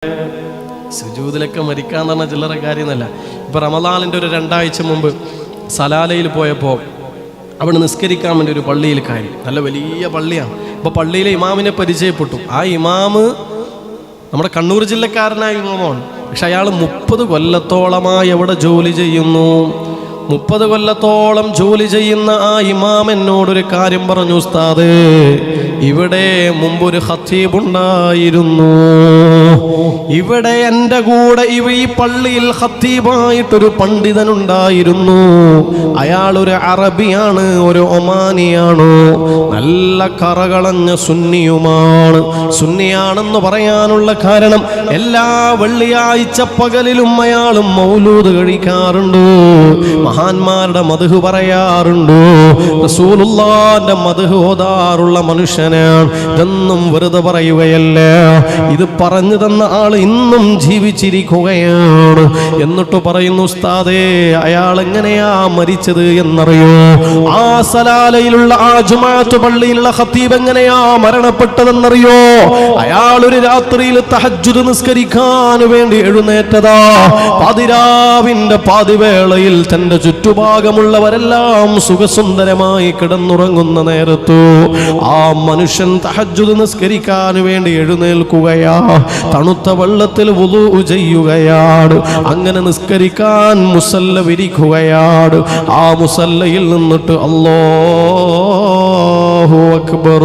സുജൂദിലൊക്കെ മരിക്കാൻ പറഞ്ഞ ചില്ലറ കാര്യമൊന്നുമല്ല. ഇപ്പം റമദാനിൻ്റെ ഒരു 2 ആഴ്ച മുമ്പ് സലാലയിൽ പോയപ്പോൾ അവിടെ നിസ്കരിക്കാൻ വേണ്ടി ഒരു പള്ളിയിൽ കയറി. നല്ല വലിയ പള്ളിയാണ്. അപ്പോൾ പള്ളിയിലെ ഇമാമിനെ പരിചയപ്പെട്ടു. ആ ഇമാമ് നമ്മുടെ കണ്ണൂർ ജില്ലക്കാരനായ ഇമാമാണ്. പക്ഷെ അയാൾ 30 കൊല്ലത്തോളമായി അവിടെ ജോലി ചെയ്യുന്നു. 30 കൊല്ലത്തോളം ജോലി ചെയ്യുന്ന ആ ഇമാം എന്നോടൊരു കാര്യം പറഞ്ഞു, ഉസ്താദ്, ഇവിടെ മുമ്പൊരു ഖത്തീബ് ഉണ്ടായിരുന്നു. ഇവിടെ എൻ്റെ കൂടെ ഈ പള്ളിയിൽ ഖത്തീബായിട്ടൊരു പണ്ഡിതനുണ്ടായിരുന്നു. അയാളൊരു അറബിയാണ്, ഒരു ഒമാനിയാണ്, നല്ല കറകളഞ്ഞ സുന്നിയുമാണ്. സുന്നിയാണെന്ന് പറയാനുള്ള കാരണം എല്ലാ വെള്ളിയാഴ്ച പകലിലും അയാളും മൗലൂദ് കഴിക്കാറുണ്ട്, മഹാന്മാരുടെ മദ്ഹ് പറയാറുണ്ട്, റസൂലുള്ളാഹിന്റെ മദ്ഹ് ഓതാറുള്ള മനുഷ്യനാണ്. ഇതൊന്നും വെറുതെ പറയുകയല്ല, ഇത് പറഞ്ഞു തന്ന ആൾ ഇന്നും ജീവിച്ചിരിക്കുകയാണ്. എന്നിട്ട് പറയുന്നു, ഉസ്താദേ, അയാൾ എങ്ങനെയാ മരിച്ചത് എന്നറിയോ? ആ സലാലയിലുള്ള ആ ജുമാഅത്ത് പള്ളിയിലുള്ള ഖത്തീബ് എങ്ങനെയാ മരണപ്പെട്ടതെന്നറിയോ? അയാൾ ഒരു രാത്രിയിൽ തഹജ്ജുദ് നിസ്കരിക്കാൻ വേണ്ടി എഴുന്നേറ്റതാ. പാതിരാവിന്റെ പാതിവേളയിൽ തന്റെ ചുറ്റുഭാഗമുള്ളവരെല്ലാം സുഖസുന്ദരമായി കിടന്നുറങ്ങുന്ന നേരത്തു ആ മനുഷ്യൻ തഹജ്ജുദ് നിസ്കരിക്കാൻ വേണ്ടി എഴുന്നേൽക്കുകയാ. തണുത്ത വെള്ളത്തിൽ വുളൂ ചെയ്യുകയാണ്. അങ്ങനെ നിസ്കരിക്കാൻ മുസല്ല വിരിക്കുകയാണ്. ആ മുസല്ലയിൽ നിന്നിട്ട് അല്ലാഹു അക്ബർ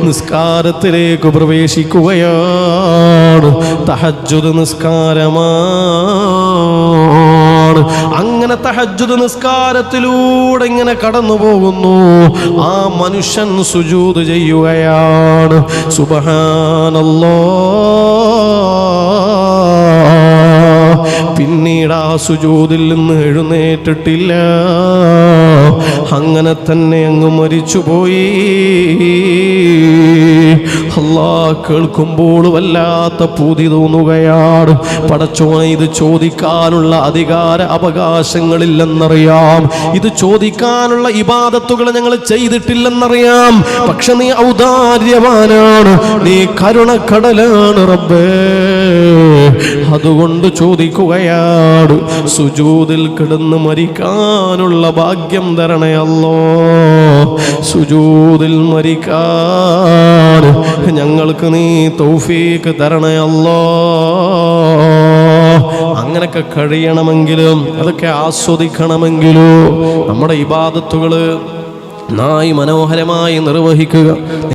നിസ്കാരത്തിലേക്ക് പ്രവേശിക്കുകയാണ്. തഹജ്ജുദ് നിസ്കാരമാണ്. അങ്ങനെ തഹജ്ജുദ് നിസ്കാരത്തിലൂടെ ഇങ്ങനെ കടന്നു പോകുന്നു. ആ മനുഷ്യൻ സുജൂദ് ചെയ്യുകയാണ്. സുബ്ഹാനല്ലാഹ്. പിന്നീട് ആ സുജൂദിൽ നിന്ന് എഴുന്നേറ്റിട്ടില്ല. അങ്ങനെ തന്നെ അങ്ങ് മരിച്ചുപോയി. അല്ലാഹ് കേൾക്കുമ്പോൾ വല്ലാത്ത പൂതി തോന്നുകയാണ്. പടച്ചോനെ, ഇത് ചോദിക്കാനുള്ള അധികാര അവകാശങ്ങളില്ലെന്നറിയാം, ഇത് ചോദിക്കാനുള്ള ഇബാദത്തുകൾ ഞങ്ങൾ ചെയ്തിട്ടില്ലെന്നറിയാം. പക്ഷെ നീ ഔദാര്യവാനാണ്, നീ കരുണക്കടലാണ് റബ്ബേ. അതുകൊണ്ട് ചോദിക്കുകയാണ്, സുജൂദിൽ കിടന്ന് മരിക്കാനുള്ള ഭാഗ്യം തരണേ അല്ലാഹ്. സുജൂദിൽ മരിക്കാൻ ഞങ്ങൾക്ക് നീ തൗഫീഖ് തരണേ അല്ലാഹ്. അങ്ങനൊക്കെ കഴിയണമെങ്കിലും അതൊക്കെ ആസ്വദിക്കണമെങ്കിലും നമ്മുടെ ഇബാദത്തുകൾ നായി മനോഹരമായി നിർവഹിക്കുക.